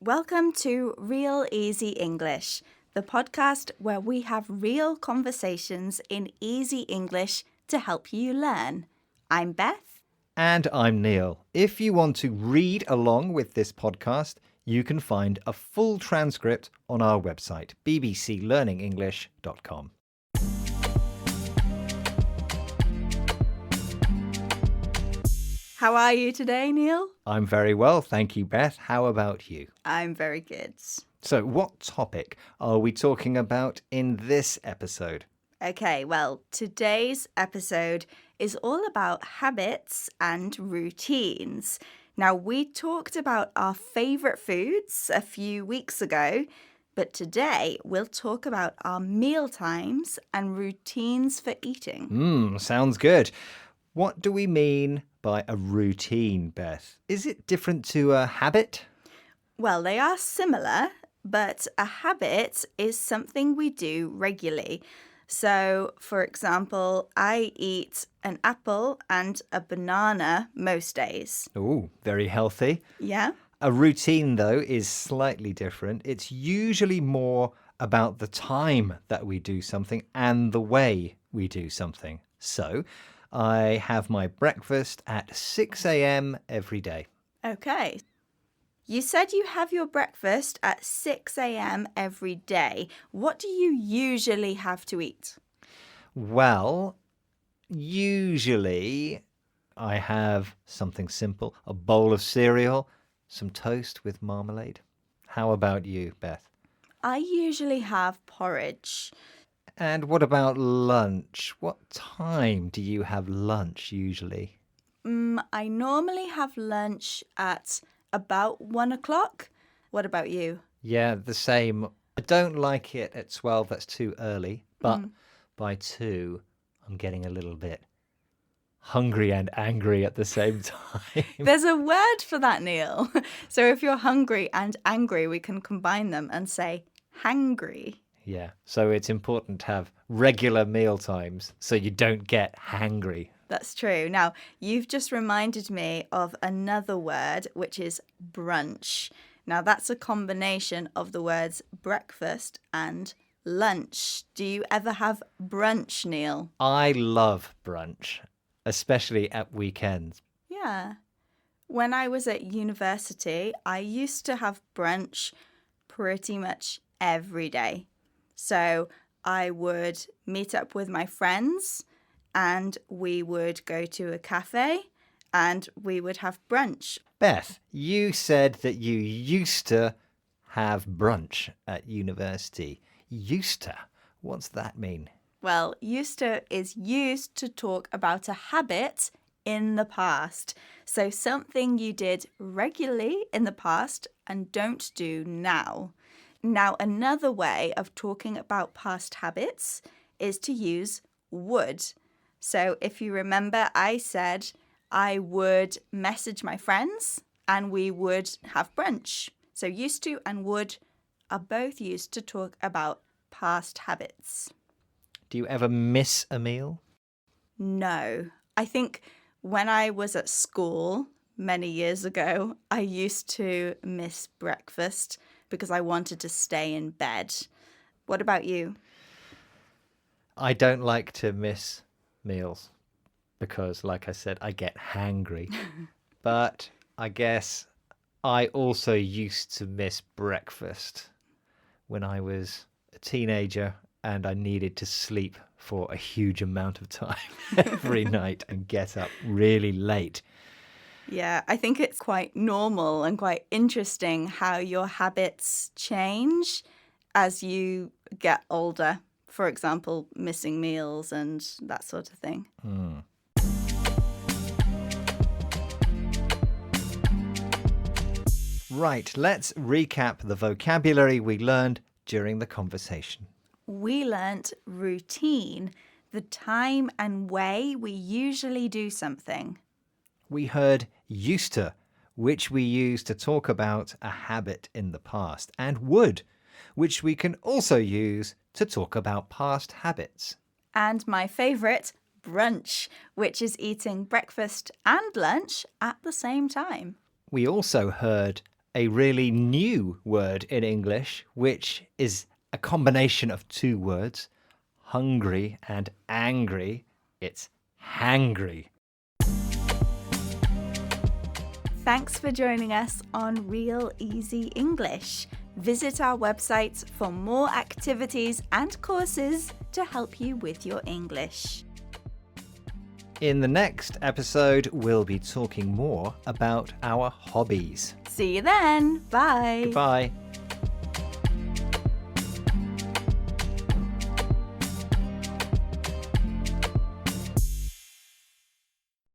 Welcome to Real Easy English, the podcast where we have real conversations in easy English to help you learn. I'm Beth. And I'm Neil. If you want to read along with this podcast, you can find a full transcript on our website, bbclearningenglish.com. How are you today, Neil? I'm very well, thank you, Beth. How about you? I'm very good. So, what topic are we talking about in this episode? Okay, well, today's episode is all about habits and routines. Now, we talked about our favourite foods a few weeks ago, but today we'll talk about our meal times and routines for eating. Sounds good. What do we mean by a routine, Beth? Is it different to a habit? Well, they are similar, but a habit is something we do regularly. So, for example, I eat an apple and a banana most days. Oh, very healthy. Yeah? A routine, though, is slightly different. It's usually more about the time that we do something and the way we do something. So, I have my breakfast at 6 a.m. every day. Okay. You said you have your breakfast at 6 a.m. every day. What do you usually have to eat? Well, usually I have something simple, a bowl of cereal, some toast with marmalade. How about you, Beth? I usually have porridge. And what about lunch? What time do you have lunch usually? I normally have lunch at about 1 o'clock. What about you? Yeah, the same. I don't like it at 12, that's too early. But by 2, I'm getting a little bit hungry and angry at the same time. There's a word for that, Neil. So if you're hungry and angry, we can combine them and say hangry. Yeah, so it's important to have regular meal times so you don't get hangry. That's true. Now, you've just reminded me of another word, which is brunch. Now, that's a combination of the words breakfast and lunch. Do you ever have brunch, Neil? I love brunch, especially at weekends. Yeah. When I was at university, I used to have brunch pretty much every day. So I would meet up with my friends and we would go to a cafe and we would have brunch. Beth, you said that you used to have brunch at university. Used to? What's that mean? Well, used to is used to talk about a habit in the past. So something you did regularly in the past and don't do now. Now, another way of talking about past habits is to use would. So if you remember, I said I would message my friends and we would have brunch. So used to and would are both used to talk about past habits. Do you ever miss a meal? No. I think when I was at school many years ago, I used to miss breakfast because I wanted to stay in bed. What about you? I don't like to miss meals because, like I said, I get hangry. But I guess I also used to miss breakfast when I was a teenager and I needed to sleep for a huge amount of time every night and get up really late. Yeah, I think it's quite normal and quite interesting how your habits change as you get older. For example, missing meals and that sort of thing. Right, let's recap the vocabulary we learned during the conversation. We learnt routine, the time and way we usually do something. We heard used to, which we use to talk about a habit in the past, and would, which we can also use to talk about past habits. And my favourite, brunch, which is eating breakfast and lunch at the same time. We also heard a really new word in English, which is a combination of two words, hungry and angry. It's hangry. Thanks for joining us on Real Easy English. Visit our website for more activities and courses to help you with your English. In the next episode, we'll be talking more about our hobbies. See you then. Bye. Goodbye.